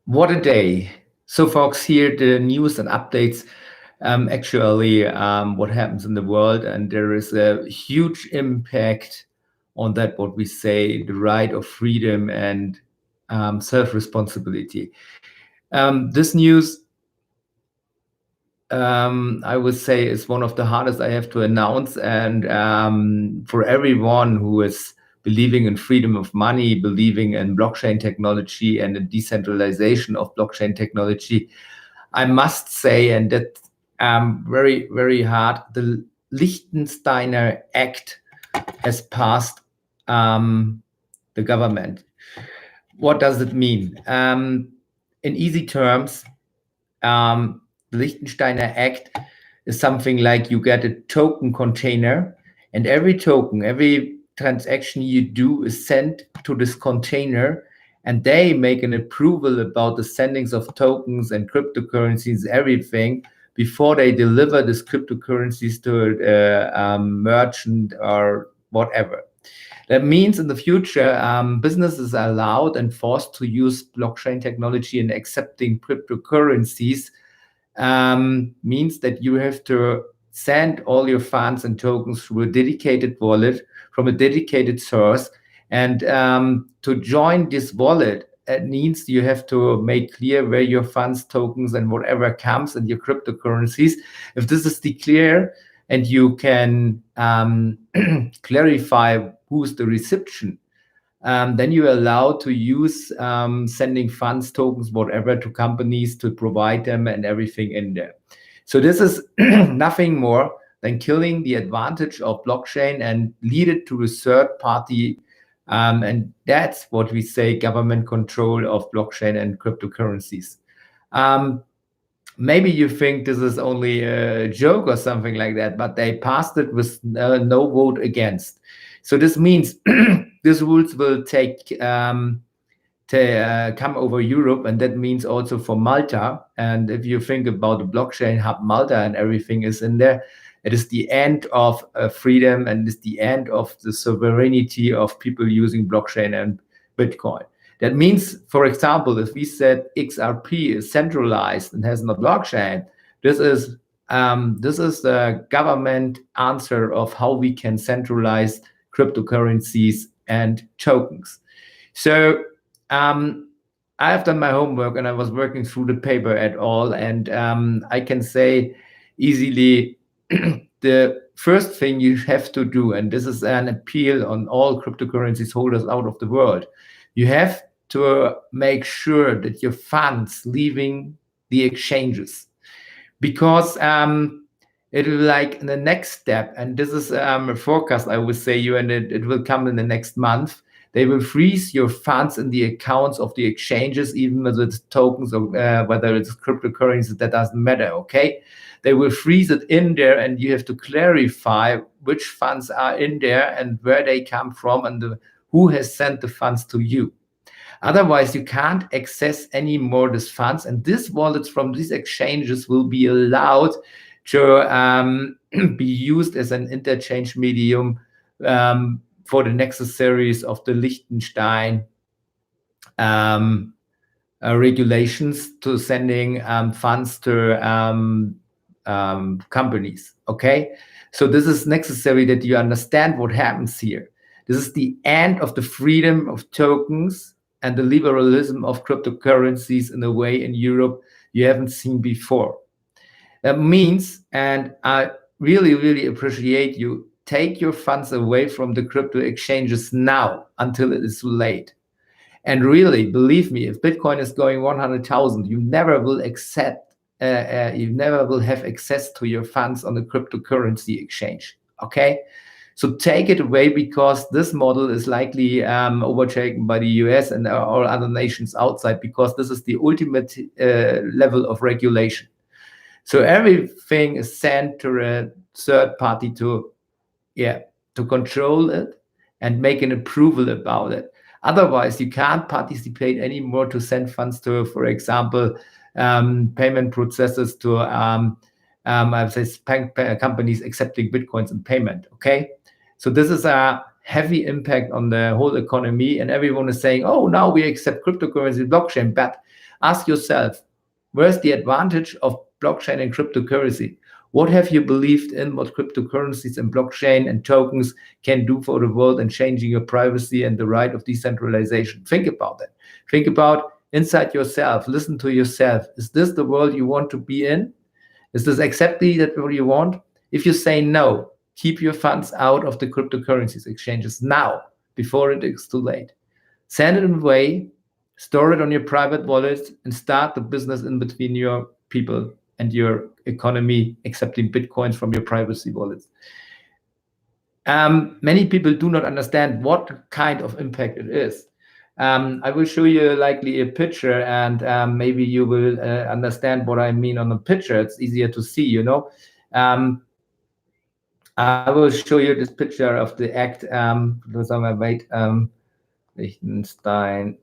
What a day. So, folks, here the news and updates. What happens in the world, and there is a huge impact on that. What we say, the right of freedom and self-responsibility. This news, I would say, is one of the hardest I have to announce, and for everyone who is believing in freedom of money, believing in blockchain technology and the decentralization of blockchain technology, I must say, and that very, very hard, the Liechtensteiner Act has passed the government. What does it mean? In easy terms, the Liechtensteiner Act is something like you get a token container, and every token, every transaction you do is sent to this container, and they make an approval about the sendings of tokens and cryptocurrencies, everything, before they deliver these cryptocurrencies to a merchant or whatever. That means in the future, businesses are allowed and forced to use blockchain technology in accepting cryptocurrencies. Means that you have to send all your funds and tokens through a dedicated wallet from a dedicated source. And to join this wallet, it means you have to make clear where your funds, tokens, and whatever comes and your cryptocurrencies. If this is declared and you can clarify who's the recipient, then you're allowed to use sending funds, tokens, whatever, to companies to provide them and everything in there. So this is nothing more than killing the advantage of blockchain and lead it to a third party. And that's what we say government control of blockchain and cryptocurrencies. Maybe you think this is only a joke or something like that, but they passed it with no vote against. So this means these rules will come over Europe, and that means also for Malta. And if you think about the blockchain hub Malta and everything is in there, it is the end of freedom, and it's the end of the sovereignty of people using blockchain and Bitcoin. That means, for example, if we said XRP is centralized and has no blockchain, this is the government answer of how we can centralize cryptocurrencies and tokens. So I have done my homework and I was working through the paper at all, and I can say easily the first thing you have to do, and this is an appeal on all cryptocurrencies holders out of the world, you have to make sure that your funds leaving the exchanges, because it will, like, in the next step, and this is a forecast I would say you, and it will come in the next month, they will freeze your funds in the accounts of the exchanges, even whether it's tokens or whether it's cryptocurrencies, that doesn't matter, okay? They will freeze it in there, and you have to clarify which funds are in there and where they come from and who has sent the funds to you. Otherwise, you can't access any more these funds, and these wallets from these exchanges will be allowed to be used as an interchange medium for the necessaries of the Liechtenstein regulations to sending funds to companies, okay? So this is necessary that you understand what happens here. This is the end of the freedom of tokens and the liberalism of cryptocurrencies in a way in Europe you haven't seen before. That means, and I really, really appreciate you, take your funds away from the crypto exchanges now until it is too late. And really, believe me, if Bitcoin is going 100,000, you never will have access to your funds on the cryptocurrency exchange, okay? So take it away, because this model is likely overtaken by the US and all other nations outside, because this is the ultimate level of regulation. So everything is sent to a third party to control it and make an approval about it. Otherwise, you can't participate anymore to send funds to, for example, payment processors to companies accepting Bitcoins in payment, okay? So this is a heavy impact on the whole economy, and everyone is saying, oh, now we accept cryptocurrency blockchain, but Ask yourself, where's the advantage of blockchain and cryptocurrency? What have you believed in what cryptocurrencies and blockchain and tokens can do for the world and changing your privacy and the right of decentralization? Think about that. Think about inside yourself. Listen to yourself. Is this the world you want to be in? Is this exactly that what you want? If you say no, keep your funds out of the cryptocurrencies exchanges now before it is too late. Send it away, store it on your private wallet, and start the business in between your people and your economy, accepting bitcoins from your privacy wallets. Many people do not understand what kind of impact it is. I will show you likely a picture, and maybe you will understand what I mean on the picture. It's easier to see, you know. I will show you this picture of the act. Wait, Liechtenstein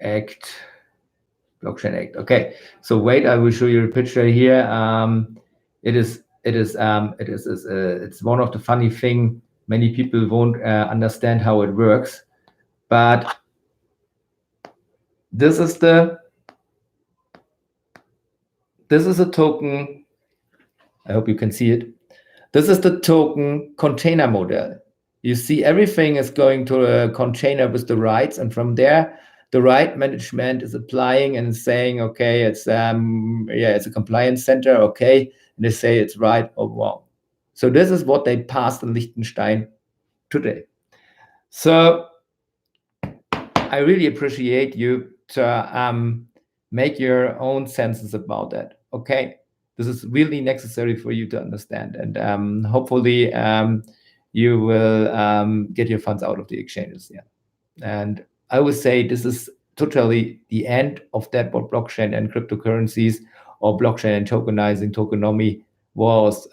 Act, Blockchain Act. Okay, so wait, I will show you a picture here. It's one of the funny thing. Many people won't understand how it works, but this is a token. I hope you can see it. This is the token container model. You see everything is going to a container with the rights, and from there, the right management is applying and saying, okay, it's a compliance center, okay, and they say it's right or wrong. So this is what they passed in Liechtenstein today. So I really appreciate you to make your own senses about that. Okay, this is really necessary for you to understand, and hopefully you will get your funds out of the exchanges. Yeah, and I would say this is totally the end of that what blockchain and cryptocurrencies or blockchain and tokenomics was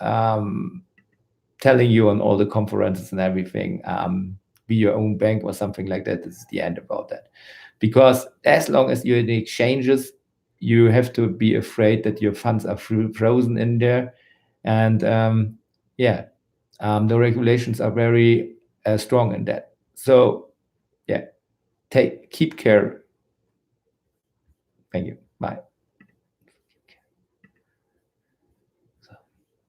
telling you on all the conferences and everything. Be your own bank or something like that. This is the end about that. Because as long as you're in the exchanges, you have to be afraid that your funds are frozen in there. And the regulations are very strong in that. So yeah, keep care. Thank you. Bye.